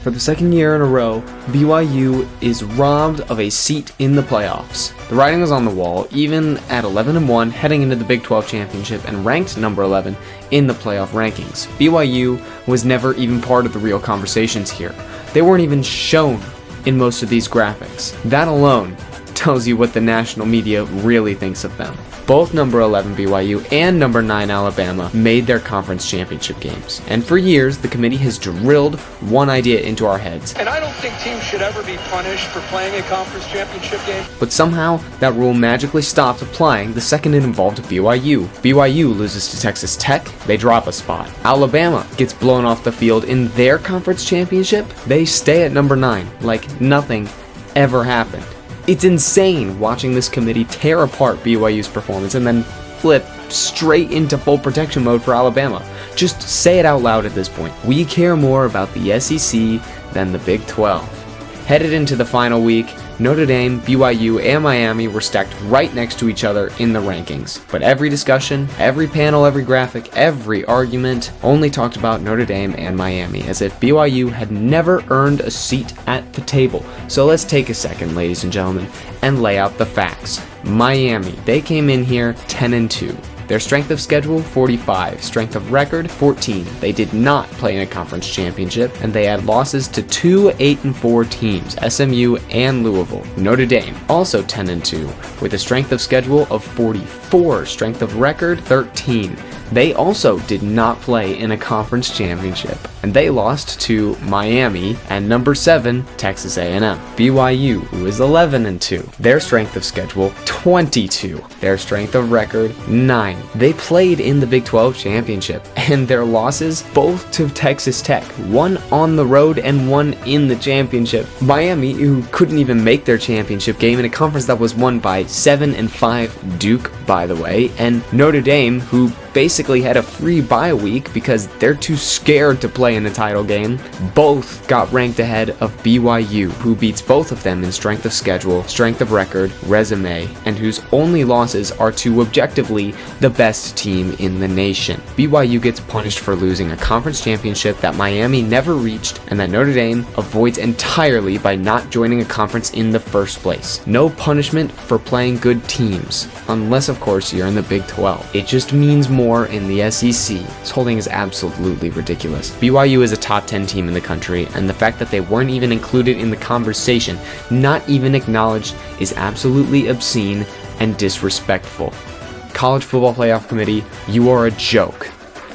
For the second year in a row, BYU is robbed of a seat in the playoffs. The writing was on the wall, even at 11-1 heading into the Big 12 championship and ranked number 11 in the playoff rankings. BYU was never even part of the real conversations here. They weren't even shown in most of these graphics. That alone tells you what the national media really thinks of them. Both number 11 BYU and number 9 Alabama made their conference championship games. And for years, the committee has drilled one idea into our heads. And I don't think teams should ever be punished for playing a conference championship game. But somehow, that rule magically stopped applying the second it involved BYU. BYU loses to Texas Tech, they drop a spot. Alabama gets blown off the field in their conference championship, they stay at number 9, like nothing ever happened. It's insane watching this committee tear apart BYU's performance and then flip straight into full protection mode for Alabama. Just say it out loud at this point. We care more about the SEC than the Big 12. Headed into the final week, Notre Dame, BYU, and Miami were stacked right next to each other in the rankings. But every discussion, every panel, every graphic, every argument only talked about Notre Dame and Miami, as if BYU had never earned a seat at the table. So let's take a second, ladies and gentlemen, and lay out the facts. Miami, they came in here 10-2. Their strength of schedule, 45. Strength of record, 14. They did not play in a conference championship, and they had losses to two 8-4 teams, SMU and Louisville. Notre Dame, also 10-2, with a strength of schedule of 44. Strength of record, 13. They also did not play in a conference championship, and they lost to Miami and number 7, Texas A&M. BYU, who is 11-2. Their strength of schedule, 22. Their strength of record, 9. They played in the Big 12 championship, and their losses, both to Texas Tech, one on the road and one in the championship. Miami, who couldn't even make their championship game in a conference that was won by 7-5 Duke, by the way, and Notre Dame, who basically had a free bye week because they're too scared to play in the title game, both got ranked ahead of BYU, who beats both of them in strength of schedule, strength of record, resume, and whose only losses are to objectively the best team in the nation. BYU gets punished for losing a conference championship that Miami never reached and that Notre Dame avoids entirely by not joining a conference in the first place. No punishment for playing good teams, unless of course you're in the Big 12. It just means more in the SEC. This holding is absolutely ridiculous. BYU is a top 10 team in the country, and the fact that they weren't even included in the conversation, not even acknowledged, is absolutely obscene and disrespectful. College Football Playoff Committee, you are a joke.